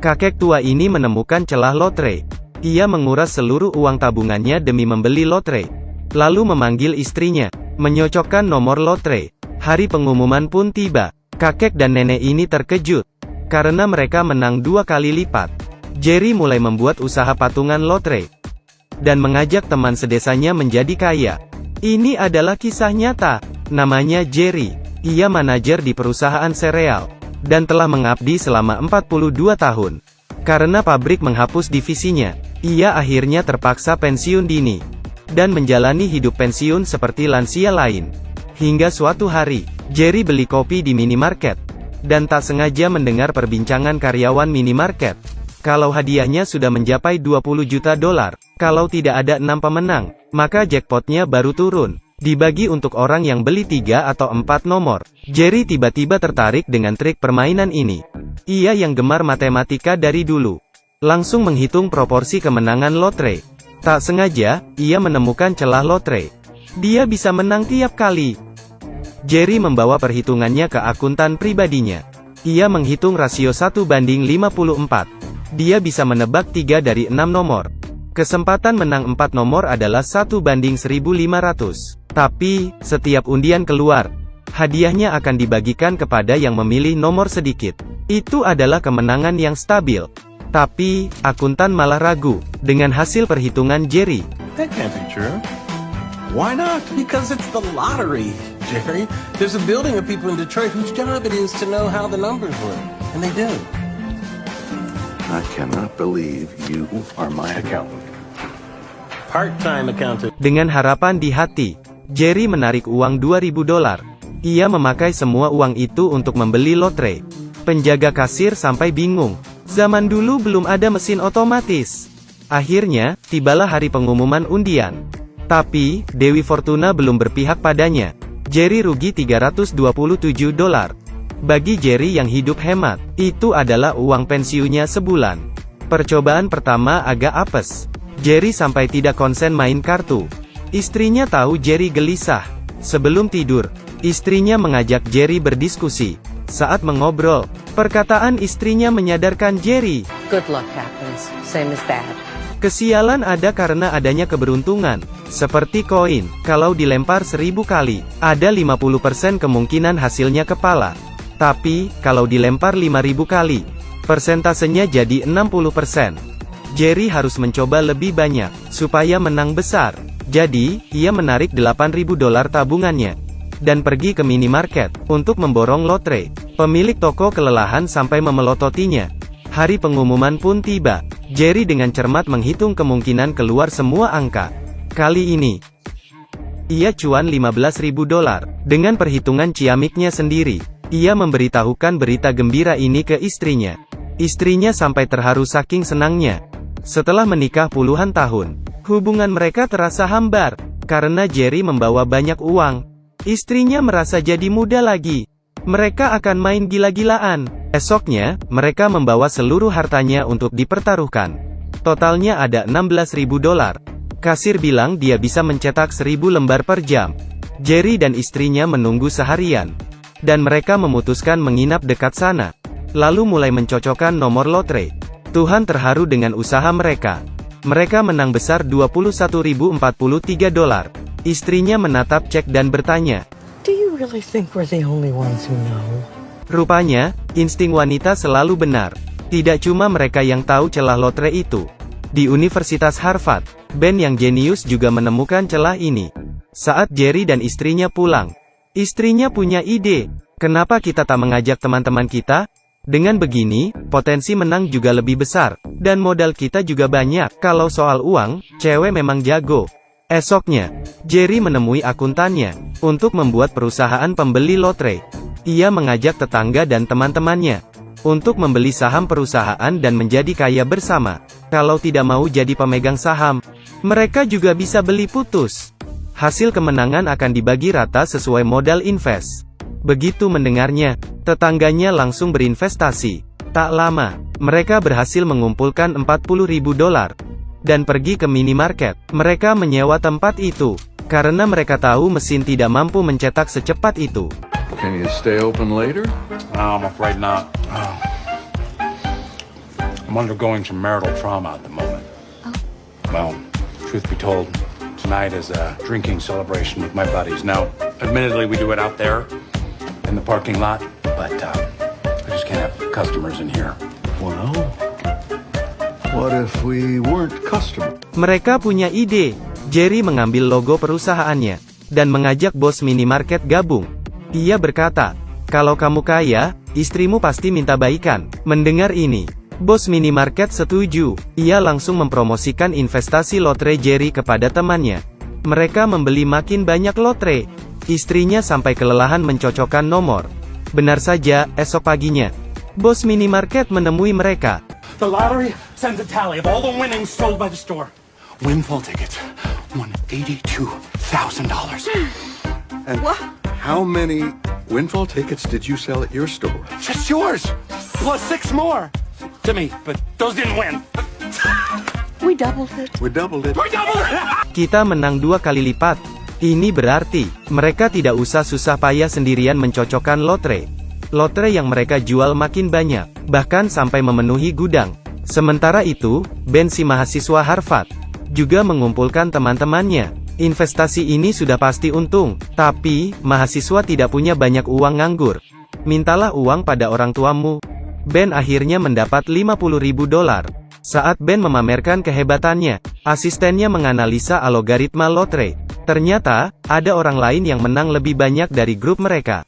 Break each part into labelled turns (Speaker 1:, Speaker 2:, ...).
Speaker 1: Kakek tua ini menemukan celah lotre. Ia menguras seluruh uang tabungannya demi membeli lotre. Lalu memanggil istrinya, menyocokkan nomor lotre. Hari pengumuman pun tiba. Kakek dan nenek ini terkejut, karena mereka menang 2 kali lipat. Jerry mulai membuat usaha patungan lotre, dan mengajak teman sedesanya menjadi kaya. Ini adalah kisah nyata. Namanya Jerry. Ia manajer di perusahaan sereal, dan telah mengabdi selama 42 tahun. Karena pabrik menghapus divisinya, ia akhirnya terpaksa pensiun dini, dan menjalani hidup pensiun seperti lansia lain. Hingga suatu hari, Jerry beli kopi di minimarket, dan tak sengaja mendengar perbincangan karyawan minimarket, kalau hadiahnya sudah mencapai 20 juta dolar. Kalau tidak ada 6 pemenang, maka jackpotnya baru turun, dibagi untuk orang yang beli 3 atau 4 nomor. Jerry tiba-tiba tertarik dengan trik permainan ini. Ia yang gemar matematika dari dulu, langsung menghitung proporsi kemenangan lotre. Tak sengaja, ia menemukan celah lotre. Dia bisa menang tiap kali. Jerry membawa perhitungannya ke akuntan pribadinya. Ia menghitung rasio 1:54. Dia bisa menebak 3 dari 6 nomor. Kesempatan menang 4 nomor adalah 1:1500. Tapi, setiap undian keluar, hadiahnya akan dibagikan kepada yang memilih nomor sedikit. Itu adalah kemenangan yang stabil. Tapi, akuntan malah ragu dengan hasil perhitungan Jerry.
Speaker 2: That can't be true. Why not? Because it's the lottery, Jerry. There's a building of people in Detroit whose job it is to know how the numbers work. And they do.
Speaker 3: I cannot believe you are my accountant.
Speaker 2: Part-time accountant.
Speaker 1: Dengan harapan di hati, Jerry menarik uang 2.000 dolar. Ia memakai semua uang itu untuk membeli lotre. Penjaga kasir sampai bingung. Zaman dulu belum ada mesin otomatis. Akhirnya, tibalah hari pengumuman undian. Tapi, Dewi Fortuna belum berpihak padanya. Jerry rugi 327 dolar. Bagi Jerry yang hidup hemat, itu adalah uang pensiunnya sebulan. Percobaan pertama agak apes. Jerry sampai tidak konsen main kartu. Istrinya tahu Jerry gelisah. Sebelum tidur, istrinya mengajak Jerry berdiskusi. Saat mengobrol, perkataan istrinya menyadarkan Jerry.
Speaker 4: Good luck happens, same as bad.
Speaker 1: Kesialan ada karena adanya keberuntungan. Seperti koin, kalau dilempar 1000 kali, ada 50% kemungkinan hasilnya kepala. Tapi, kalau dilempar 5000 kali, persentasenya jadi 60%. Jerry harus mencoba lebih banyak, supaya menang besar. Jadi, ia menarik 8.000 dolar tabungannya, dan pergi ke minimarket, untuk memborong lotre. Pemilik toko kelelahan sampai memelototinya. Hari pengumuman pun tiba. Jerry dengan cermat menghitung kemungkinan keluar semua angka. Kali ini, ia cuan 15.000 dolar. Dengan perhitungan ciamiknya sendiri, ia memberitahukan berita gembira ini ke istrinya. Istrinya sampai terharu saking senangnya. Setelah menikah puluhan tahun, hubungan mereka terasa hambar, karena Jerry membawa banyak uang. Istrinya merasa jadi muda lagi. Mereka akan main gila-gilaan. Esoknya, mereka membawa seluruh hartanya untuk dipertaruhkan. Totalnya ada 16.000 dolar. Kasir bilang dia bisa mencetak 1.000 lembar per jam. Jerry dan istrinya menunggu seharian, dan mereka memutuskan menginap dekat sana. Lalu mulai mencocokkan nomor lotre. Tuhan terharu dengan usaha mereka. Mereka menang besar 21.043 dolar. Istrinya menatap cek dan bertanya,
Speaker 4: Do you really think we're the only ones who know?
Speaker 1: rupanya, insting wanita selalu benar. Tidak cuma mereka yang tahu celah lotre itu. Di Universitas Harvard, Ben yang jenius juga menemukan celah ini. Saat Jerry dan istrinya pulang, istrinya punya ide. Kenapa kita tak mengajak teman-teman kita? Dengan begini, potensi menang juga lebih besar, dan modal kita juga banyak. Kalau soal uang, cewek memang jago. Esoknya, Jerry menemui akuntannya, untuk membuat perusahaan pembeli lotre. Ia mengajak tetangga dan teman-temannya, untuk membeli saham perusahaan dan menjadi kaya bersama. Kalau tidak mau jadi pemegang saham, mereka juga bisa beli putus. Hasil kemenangan akan dibagi rata sesuai modal invest. Begitu mendengarnya, tetangganya langsung berinvestasi. Tak lama, mereka berhasil mengumpulkan 40.000 dolar. Dan pergi ke minimarket. Mereka menyewa tempat itu, karena mereka tahu mesin tidak mampu mencetak secepat itu.
Speaker 3: Can you stay open later?
Speaker 2: I'm afraid not.
Speaker 5: I'm undergoing some marital trauma at the moment.
Speaker 6: Oh.
Speaker 5: Well, truth be told, tonight is a drinking celebration with my buddies. Now, admittedly, we do it out there in the parking lot, but I just can't have customers in here.
Speaker 3: Well, what if we weren't customers?
Speaker 1: Mereka punya ide. Jerry mengambil logo perusahaannya dan mengajak bos minimarket gabung. Ia berkata, "Kalau kamu kaya, istrimu pasti minta baikan." Mendengar ini, bos minimarket setuju. Ia langsung mempromosikan investasi lotre Jerry kepada temannya. Mereka membeli makin banyak lotre. Istrinya sampai kelelahan mencocokkan nomor. Benar saja, esok paginya, bos minimarket menemui mereka.
Speaker 5: The lottery sends a tally of all the winnings sold by the store. Windfall tickets won $82,000.
Speaker 3: And how many windfall tickets did you sell at your store?
Speaker 5: Just yours, plus 6 more. To me, but those didn't win.
Speaker 4: We doubled it.
Speaker 3: We doubled it.
Speaker 5: We doubled it!
Speaker 1: Kita menang 2 kali lipat. Ini berarti, mereka tidak usah susah payah sendirian mencocokkan lotre. Lotre yang mereka jual makin banyak, bahkan sampai memenuhi gudang. Sementara itu, Ben si mahasiswa Harvard juga mengumpulkan teman-temannya. Investasi ini sudah pasti untung, tapi mahasiswa tidak punya banyak uang nganggur. Mintalah uang pada orang tuamu. Ben akhirnya mendapat $50.000. Saat Ben memamerkan kehebatannya, asistennya menganalisa algoritma lotre. Ternyata, ada orang lain yang menang lebih banyak dari grup mereka.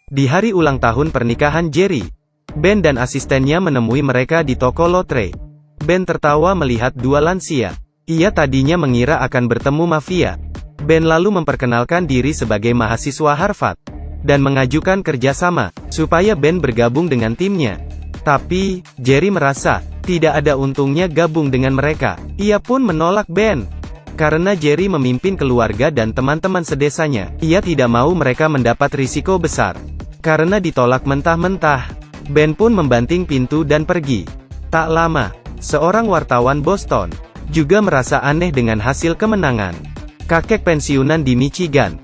Speaker 1: Di hari ulang tahun pernikahan Jerry, Ben dan asistennya menemui mereka di toko lotre. Ben tertawa melihat 2 lansia. Ia tadinya mengira akan bertemu mafia. Ben lalu memperkenalkan diri sebagai mahasiswa Harvard dan mengajukan kerjasama supaya Ben bergabung dengan timnya. Tapi, Jerry merasa tidak ada untungnya gabung dengan mereka. Ia pun menolak Ben. Karena Jerry memimpin keluarga dan teman-teman sedesanya, ia tidak mau mereka mendapat risiko besar. Karena ditolak mentah-mentah, Ben pun membanting pintu dan pergi. Tak lama, seorang wartawan Boston juga merasa aneh dengan hasil kemenangan. Kakek pensiunan di Michigan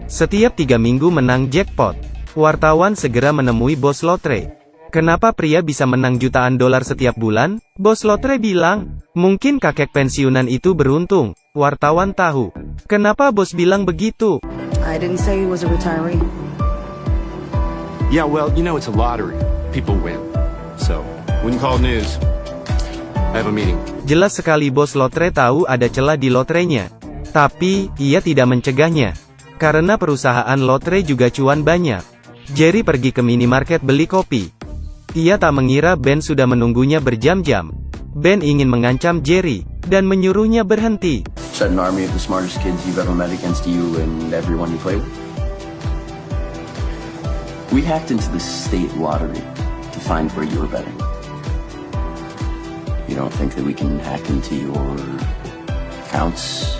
Speaker 1: setiap 3 minggu menang jackpot. Wartawan segera menemui bos lotre. Kenapa pria bisa menang jutaan dolar setiap bulan? Bos lotre bilang, mungkin kakek pensiunan itu beruntung. Wartawan tahu. Kenapa bos bilang begitu?
Speaker 4: I didn't say he was a retiree.
Speaker 7: Yeah, well, you know it's a lottery. People win. So, when you call news, I have a meeting.
Speaker 1: Jelas sekali bos lotre tahu ada celah di lotrenya. Tapi, ia tidak mencegahnya. Karena perusahaan lotre juga cuan banyak. Jerry pergi ke minimarket beli kopi. Ia tak mengira Ben sudah menunggunya berjam-jam. Ben ingin mengancam Jerry, dan menyuruhnya berhenti.
Speaker 8: Set an army of the smartest kids you've ever met against you and everyone you play with. We hacked into the state lottery to find where you were betting. You don't think that we can hack into your accounts?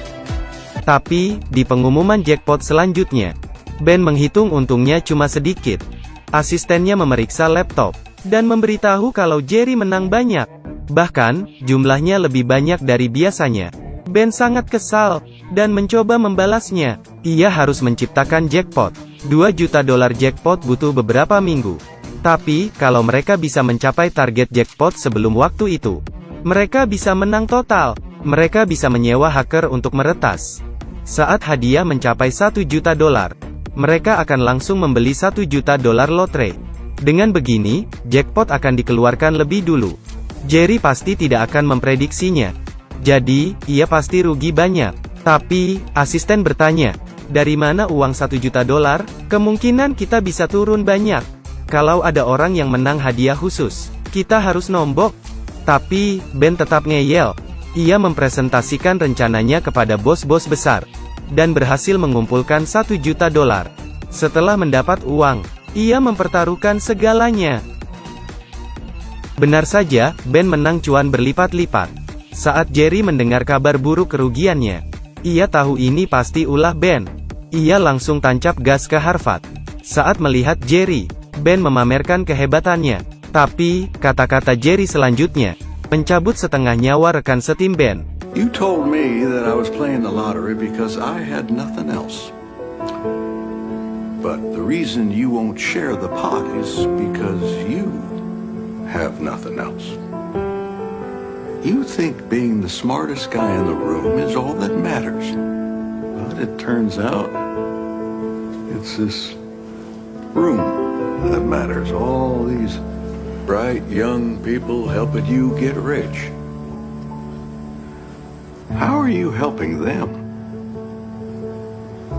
Speaker 1: Tapi, di pengumuman jackpot selanjutnya, Ben menghitung untungnya cuma sedikit. Asistennya memeriksa laptop, dan memberitahu kalau Jerry menang banyak. Bahkan, jumlahnya lebih banyak dari biasanya. Ben sangat kesal, dan mencoba membalasnya. Ia harus menciptakan jackpot. $2 juta jackpot butuh beberapa minggu. Tapi, kalau mereka bisa mencapai target jackpot sebelum waktu itu, mereka bisa menang total. Mereka bisa menyewa hacker untuk meretas. Saat hadiah mencapai $1 juta, mereka akan langsung membeli $1 juta lotre. Dengan begini, jackpot akan dikeluarkan lebih dulu. Jerry pasti tidak akan memprediksinya. Jadi, ia pasti rugi banyak. Tapi, asisten bertanya, dari mana uang $1 juta? Kemungkinan kita bisa turun banyak. Kalau ada orang yang menang hadiah khusus, kita harus nombok. Tapi, Ben tetap ngeyel. Ia mempresentasikan rencananya kepada bos-bos besar, dan berhasil mengumpulkan $1 juta. Setelah mendapat uang, ia mempertaruhkan segalanya. Benar saja, Ben menang cuan berlipat-lipat. Saat Jerry mendengar kabar buruk kerugiannya, ia tahu ini pasti ulah Ben. Ia langsung tancap gas ke Harvard. Saat melihat Jerry, Ben memamerkan kehebatannya. Tapi, kata-kata Jerry selanjutnya mencabut setengah nyawa rekan setim Ben.
Speaker 3: You told me that I was playing the lottery because I had nothing else. But the reason you won't share the pot is because you have nothing else. You think being the smartest guy in the room is all that matters. But it turns out it's this room that matters. All these bright young people helping you get rich. How are you helping them?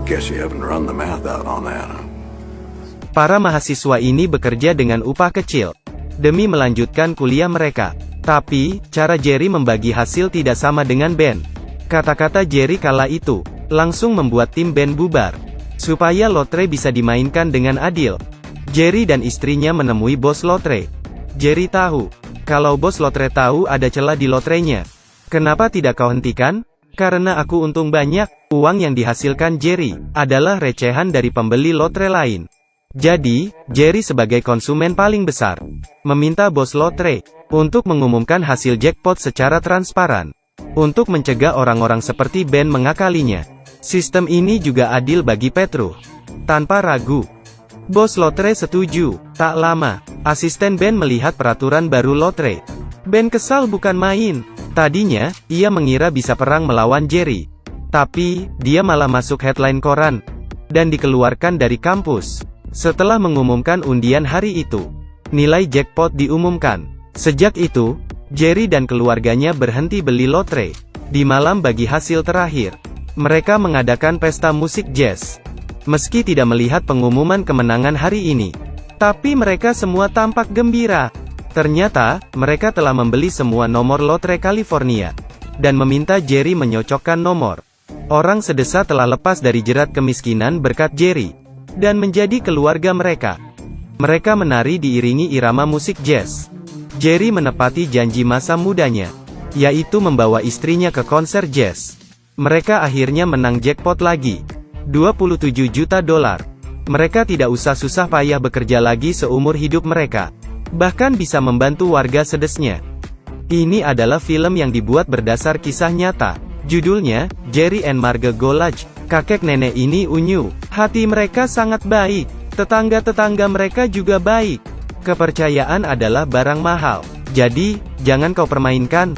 Speaker 3: Guess you haven't run the math out on that, huh?
Speaker 1: Para mahasiswa ini bekerja dengan upah kecil demi melanjutkan kuliah mereka. Tapi, cara Jerry membagi hasil tidak sama dengan Ben. Kata-kata Jerry kala itu langsung membuat tim Ben bubar. Supaya lotre bisa dimainkan dengan adil, Jerry dan istrinya menemui bos lotre. Jerry tahu kalau bos lotre tahu ada celah di lotrenya. Kenapa tidak kau hentikan? Karena aku untung banyak. Uang yang dihasilkan Jerry adalah recehan dari pembeli lotre lain. Jadi, Jerry sebagai konsumen paling besar meminta bos lotre untuk mengumumkan hasil jackpot secara transparan untuk mencegah orang-orang seperti Ben mengakalinya. Sistem ini juga adil bagi Petru. Tanpa ragu, bos lotre setuju. Tak lama, asisten Ben melihat peraturan baru lotre. Ben kesal bukan main. Tadinya, ia mengira bisa perang melawan Jerry. Tapi, dia malah masuk headline koran dan dikeluarkan dari kampus. Setelah mengumumkan undian hari itu, nilai jackpot diumumkan. Sejak itu, Jerry dan keluarganya berhenti beli lotre. Di malam bagi hasil terakhir, mereka mengadakan pesta musik jazz. Meski tidak melihat pengumuman kemenangan hari ini, tapi mereka semua tampak gembira. Ternyata, mereka telah membeli semua nomor lotre California dan meminta Jerry menyocokkan nomor. Orang sedesa telah lepas dari jerat kemiskinan berkat Jerry dan menjadi keluarga mereka. Mereka menari diiringi irama musik jazz. Jerry menepati janji masa mudanya, yaitu membawa istrinya ke konser jazz. Mereka akhirnya menang jackpot lagi, $27 juta. Mereka tidak usah susah payah bekerja lagi seumur hidup mereka, bahkan bisa membantu warga sedesnya. Ini adalah film yang dibuat berdasar kisah nyata. Judulnya, Jerry and Marge Go Large. Kakek nenek ini unyu. Hati mereka sangat baik. Tetangga-tetangga mereka juga baik. Kepercayaan adalah barang mahal. Jadi, jangan kau permainkan.